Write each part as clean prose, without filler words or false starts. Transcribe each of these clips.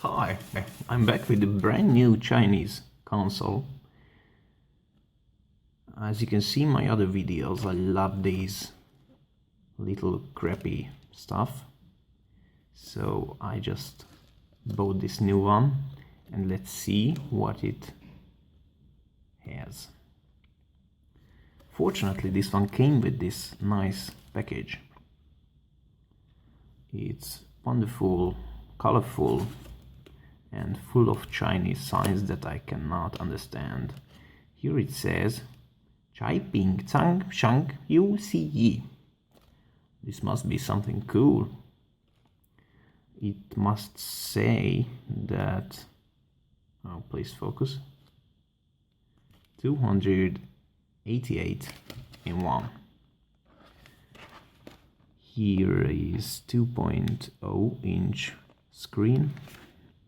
Hi, I'm back with a brand new Chinese console. As you can see in my other videos, I love these little crappy stuff. So I just bought this new one and let's see what it has. Fortunately, this one came with this nice package. It's wonderful, colorful, and full of Chinese signs that I cannot understand. Here it says Chai Ping Zhang Shang Yu Si Yi. This must be something cool. It must say that, oh, please focus, 288 in one. Here is 2.0 inch screen,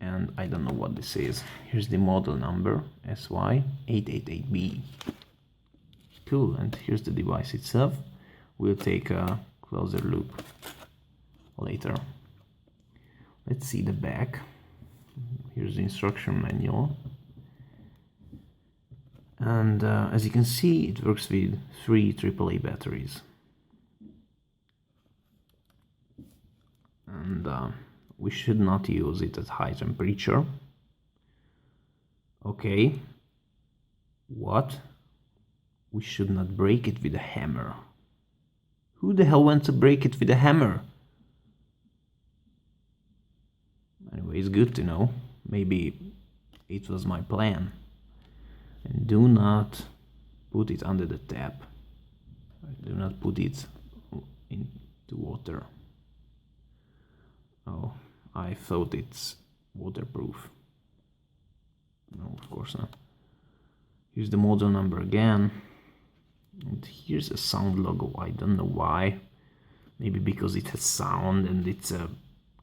and I don't know what this is. Here's the model number, SY888B. Cool, and here's the device itself. We'll take a closer look later. Let's see the back. Here's the instruction manual. And as you can see, it works with 3 AAA batteries. And we should not use it at high temperature. Okay. What? We should not break it with a hammer. Who the hell went to break it with a hammer? Anyway, it's good to know. Maybe it was my plan. And do not put it under the tap. Do not put it into water. Oh, I thought it's waterproof. No, of course not. Here's the model number again. And here's a sound logo. I don't know why. Maybe because it has sound and it's a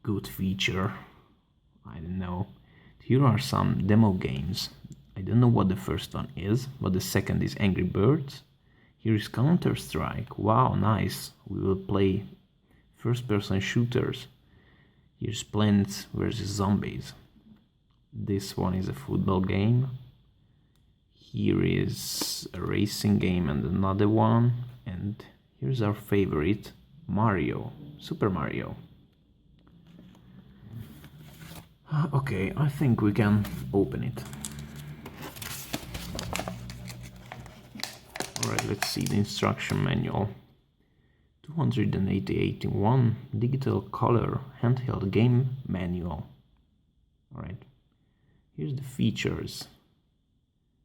good feature. I don't know. Here are some demo games. I don't know what the first one is, but the second is Angry Birds. Here is Counter-Strike. Wow, nice. We will play first-person shooters. Here's Plants vs. Zombies. This one is a football game. Here is a racing game and another one. And here's our favorite, Mario, Super Mario. Okay, I think we can open it. Alright, let's see the instruction manual. 288 in one, digital color handheld game manual. Alright, here's the features.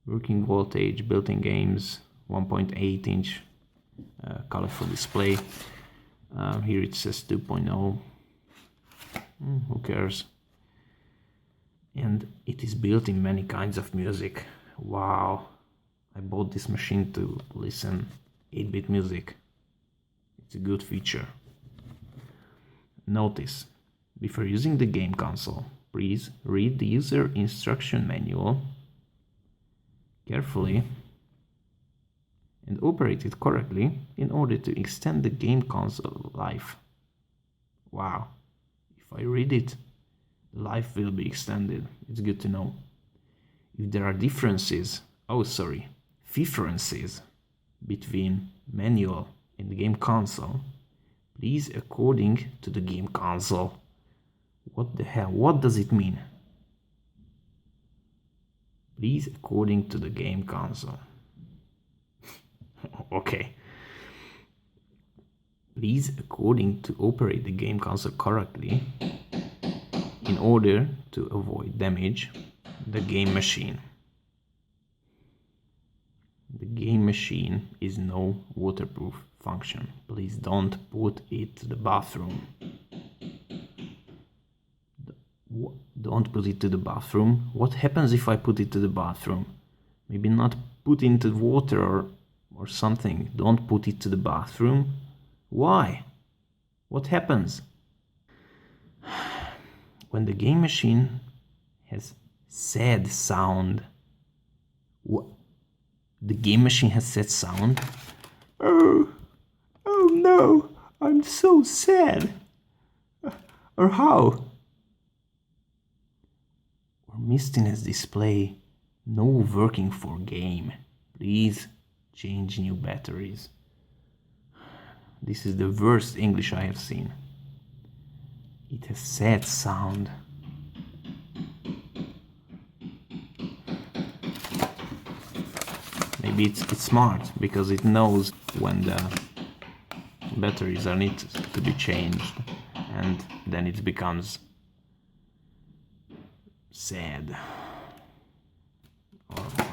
Working voltage, built-in games, 1.8 inch colorful display. Here it says 2.0. Who cares? And it is built in many kinds of music. Wow, I bought this machine to listen 8-bit music. It's a good feature. Notice, before using the game console, please read the user instruction manual carefully and operate it correctly in order to extend the game console life. Wow, if I read it, the life will be extended. It's good to know. If there are differences between manual and the game console, please according to the game console. What the hell? What does it mean? Please according to the game console. Okay. Please according to operate the game console correctly in order to avoid damage the game machine. The game machine is no waterproof function. Please don't put it to the bathroom. Don't put it to the bathroom. What happens if I put it to the bathroom? Maybe not put into water or something. Don't put it to the bathroom. Why? What happens? When the game machine has sad sound. What? The game machine has sad sound? Oh no, I'm so sad. Or how? mistiness display. No working for game. Please change new batteries. This is the worst English I have seen. It has sad sound. Maybe it's smart because it knows when the batteries are need to be changed, and then it becomes sad.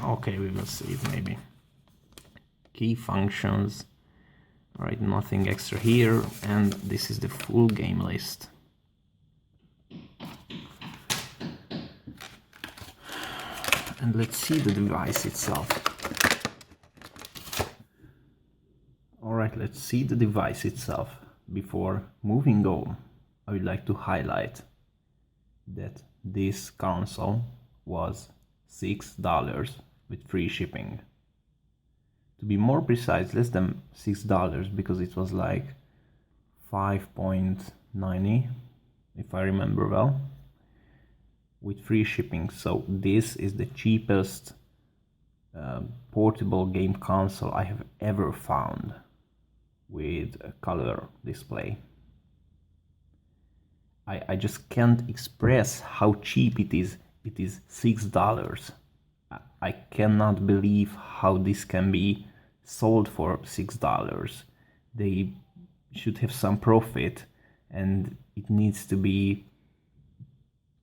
Okay, we will see it maybe. Key functions. Alright, nothing extra here, and this is the full game list. And let's see the device itself. Alright, let's see the device itself. Before moving on, I would like to highlight that this console was $6 with free shipping. To be more precise, less than $6 because it was like $5.90 if I remember well, with free shipping. So this is the cheapest portable game console I have ever found with a color display. I just can't express how cheap it is. It is $6. I cannot believe how this can be sold for $6. They should have some profit, and it needs to be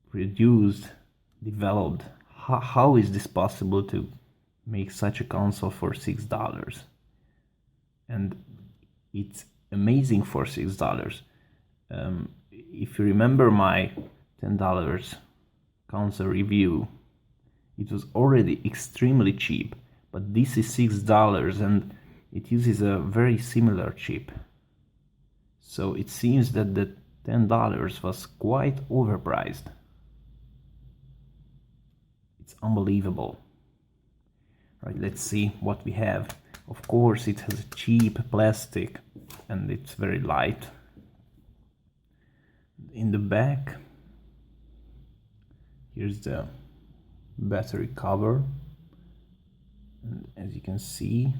produced, developed. How is this possible to make such a console for $6? And it's amazing for $6. If you remember my $10 console review, it was already extremely cheap, but this is $6 and it uses a very similar chip. So it seems that the $10 was quite overpriced. It's unbelievable. Right, let's see what we have. Of course, it has a cheap plastic and it's very light. In the back, here's the battery cover, and as you can see,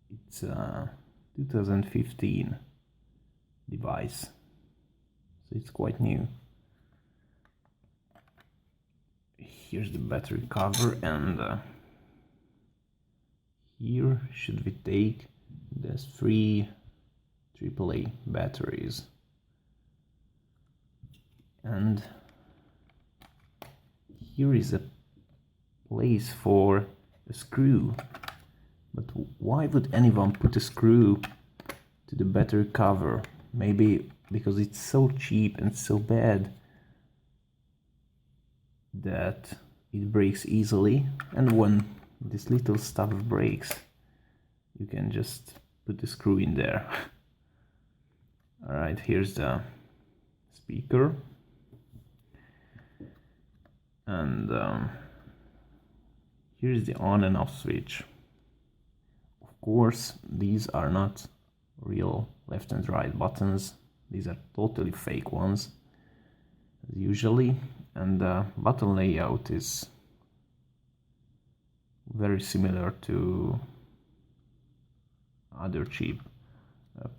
it's a 2015 device, so it's quite new. Here's the battery cover, and here should we take the 3 AAA batteries, and here is a place for a screw. But why would anyone put a screw to the battery cover? Maybe because it's so cheap and so bad that it breaks easily, and when this little stuff breaks, you can just put the screw in there. Alright, here's the speaker, and here's the on and off switch. Of course, these are not real left and right buttons. These are totally fake ones, as usually, and the button layout is very similar to other cheap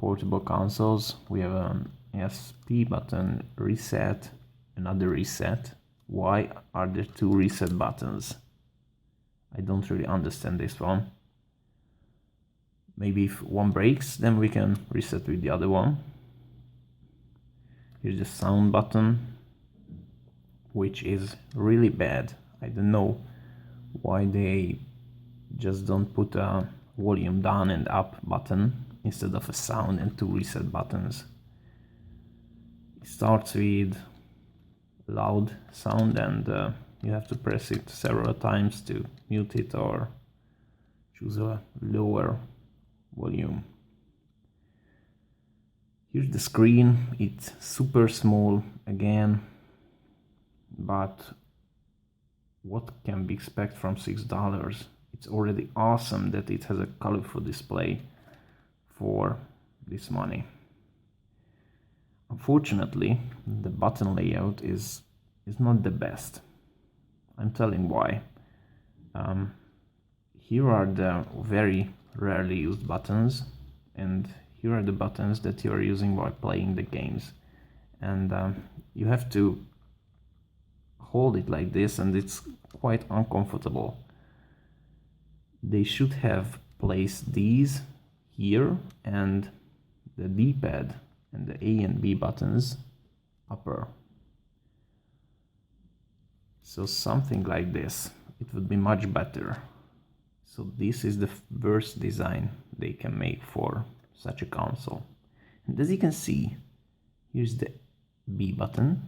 portable consoles. We have an SP button, reset, another reset. Why are there 2 reset buttons? I don't really understand this one. Maybe if one breaks, then we can reset with the other one. Here's the sound button, which is really bad. I don't know why they just don't put a volume down and up button instead of a sound and 2 reset buttons. It starts with loud sound, and you have to press it several times to mute it or choose a lower volume. Here's the screen. It's super small again, but what can we expect from $6? It's already awesome that it has a colorful display for this money. Unfortunately, the button layout is not the best. I'm telling why. Here are the very rarely used buttons, and here are the buttons that you are using while playing the games. And you have to hold it like this, and it's quite uncomfortable. They should have placed these here and the D-pad and the A and B buttons upper. So something like this, it would be much better. So this is the worst design they can make for such a console. And as you can see, here's the B button,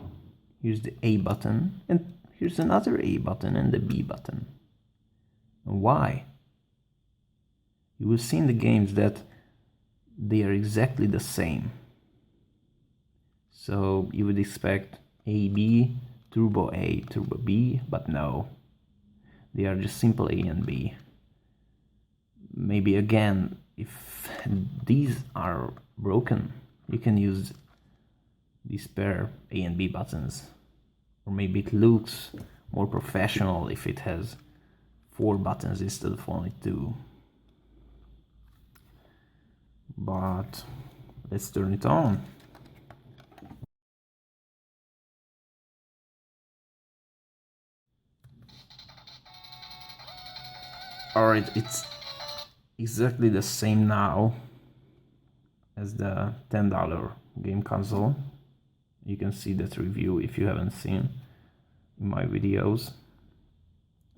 here's the A button, and here's another A button and the B button. Why? You will see in the games that they are exactly the same. So you would expect AB, Turbo A, Turbo B, but no. They are just simple A and B. Maybe again, if these are broken, you can use these pair A and B buttons. Or maybe it looks more professional if it has 4 buttons instead of only 2. But let's turn it on. Alright, it's exactly the same now as the $10 game console. You can see that review if you haven't seen in my videos.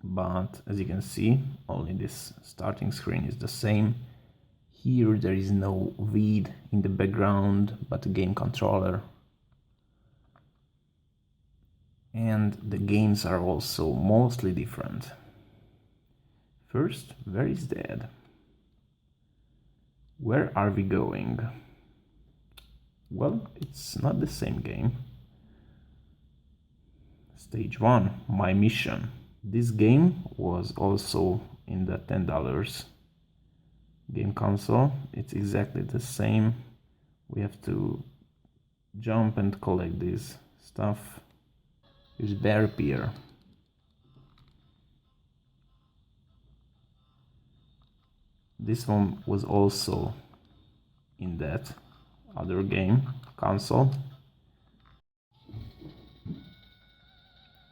But as you can see, only this starting screen is the same. Here there is no VID in the background, but a game controller. And the games are also mostly different. First, where is Dad? Where are we going? Well, it's not the same game. Stage 1, My Mission. This game was also in the $10 game console. It's exactly the same. We have to jump and collect this stuff. Here's Bear Pier. This one was also in that other game console.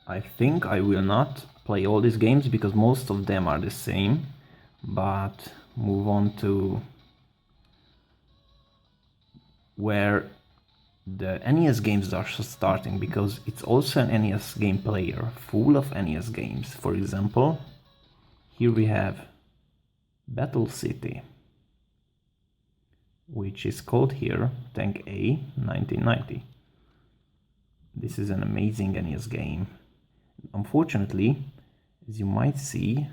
I think I will not play all these games because most of them are the same, but move on to where the NES games are starting, because it's also an NES game player full of NES games. For example, here we have Battle City, which is called here Tank A 1990. This is an amazing NES game. Unfortunately, as you might see,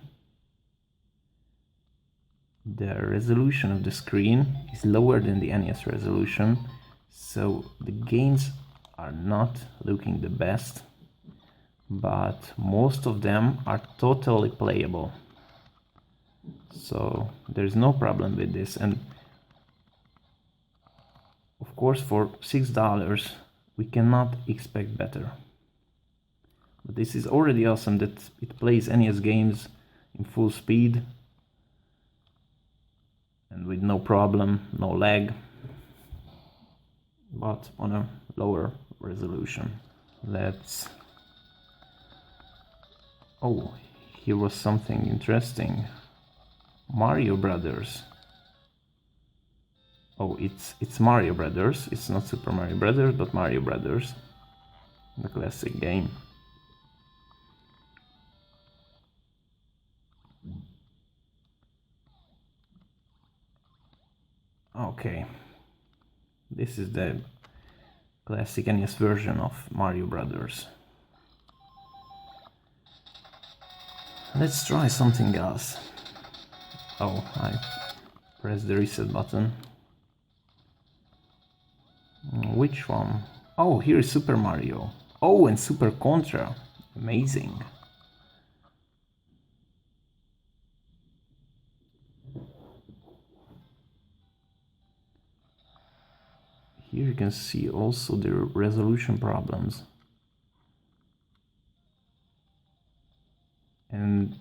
the resolution of the screen is lower than the NES resolution, so the games are not looking the best, but most of them are totally playable. So there's no problem with this, and of course for $6 we cannot expect better. But this is already awesome that it plays NES games in full speed and with no problem, no lag, but on a lower resolution. Oh, here was something interesting. Mario Brothers. Oh, it's Mario Brothers. It's not Super Mario Brothers, but Mario Brothers, the classic game. Okay, this is the classic NES version of Mario Brothers. Let's try something else. Oh, I pressed the reset button. Which one? Oh, here is Super Mario. Oh, and Super Contra. Amazing. Here you can see also the resolution problems. And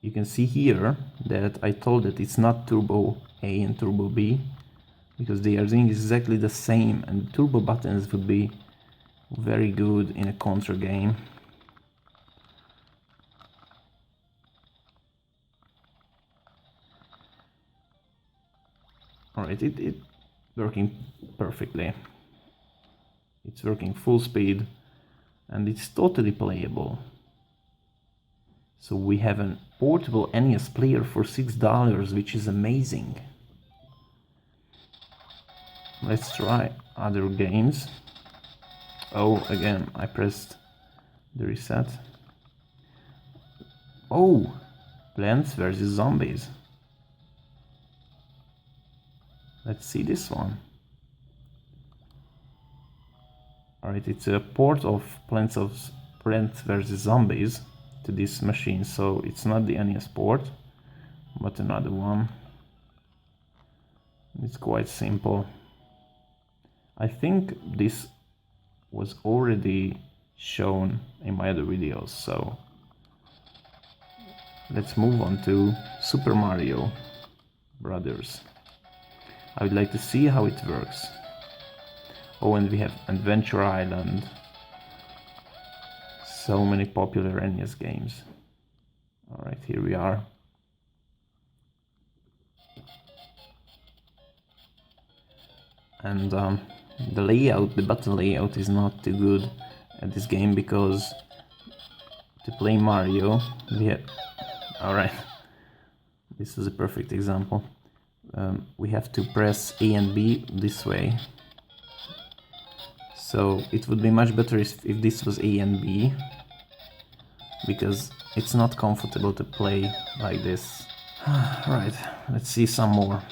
you can see here that I told that it's not Turbo A and Turbo B, because they are doing exactly the same, and turbo buttons would be very good in a Contra game. Alright, it's working perfectly. It's working full speed and it's totally playable. So we have a portable NES player for $6, which is amazing. Let's try other games. Oh, again, I pressed the reset. Oh, Plants vs. Zombies. Let's see this one. Alright, it's a port of Plants vs. Zombies to this machine, so it's not the NES port, but another one. It's quite simple. I think this was already shown in my other videos, so let's move on to Super Mario Brothers. I would like to see how it works. Oh, and we have Adventure Island. So many popular NES games. Alright, here we are. And the layout, the button layout is not too good at this game, because to play Mario, we have... Alright, this is a perfect example. We have to press A and B this way. So it would be much better if this was A and B, because it's not comfortable to play like this. Right, let's see some more.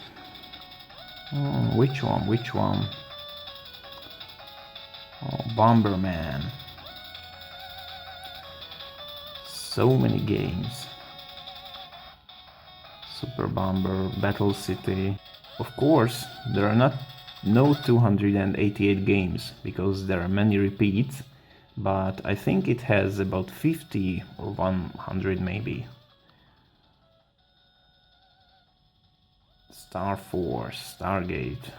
Which one? Which one? Oh, Bomberman. So many games. Super Bomber, Battle City. Of course, there are no 288 games, because there are many repeats, but I think it has about 50 or 100 maybe. Star Force, Stargate,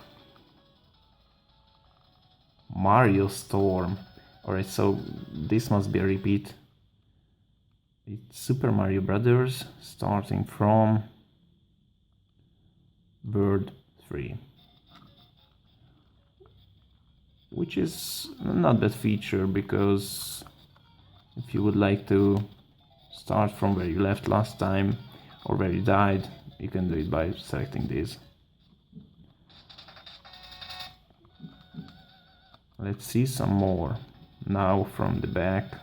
Mario Storm. Alright, so this must be a repeat. It's Super Mario Brothers, starting from Bird 3. Which is not bad feature, because if you would like to start from where you left last time or where you died, you can do it by selecting this. Let's see some more now from the back.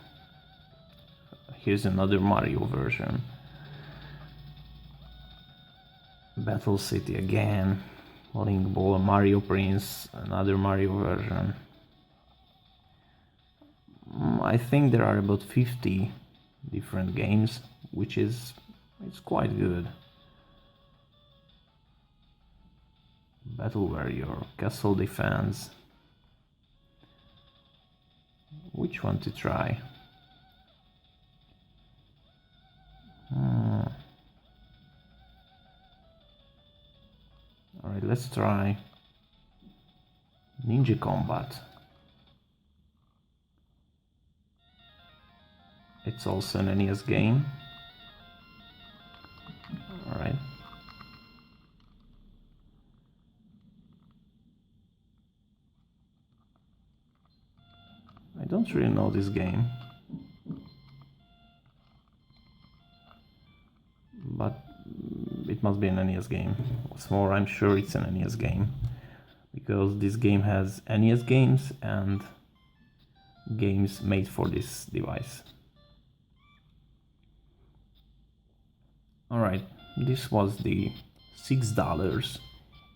Here's another Mario version. Battle City again. Link Ball, Mario Prince, another Mario version. I think there are about 50 different games, which is quite good. Battle Warrior, Castle Defense. Which one to try? Alright, let's try Ninja Combat. It's also an NES game. Alright. I don't really know this game, but it must be an NES game. What's more, I'm sure it's an NES game, because this game has NES games and games made for this device. Alright, this was the $6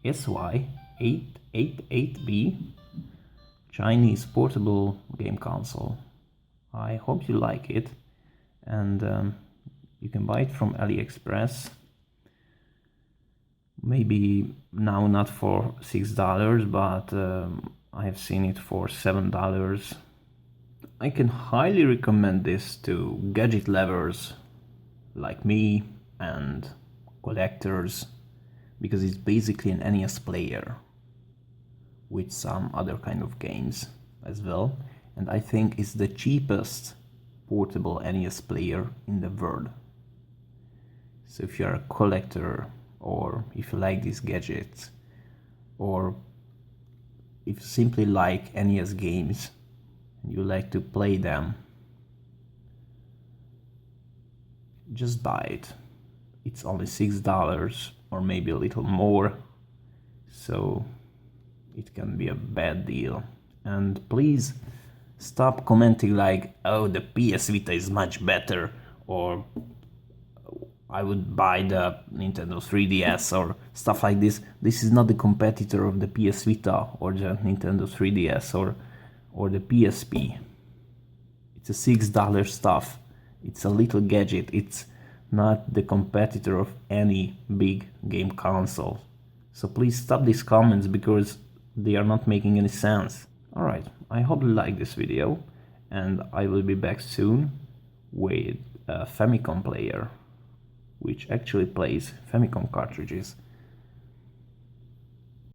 SY888B Chinese portable game console. I hope you like it, and you can buy it from AliExpress. Maybe now not for $6, but I have seen it for $7. I can highly recommend this to gadget lovers like me and collectors, because it's basically an NES player with some other kind of games as well, and I think it's the cheapest portable NES player in the world. So if you're a collector, or if you like these gadgets, or if you simply like NES games and you like to play them, just buy it. It's only $6 or maybe a little more, so it can be a bad deal. And please stop commenting like, oh, the PS Vita is much better, or I would buy the Nintendo 3DS or stuff like this. This is not the competitor of the PS Vita or the Nintendo 3DS or the PSP. It's a $6 stuff. It's a little gadget. It's not the competitor of any big game console. So please stop these comments because they are not making any sense. Alright, I hope you like this video, and I will be back soon with a Famicom player which actually plays Famicom cartridges.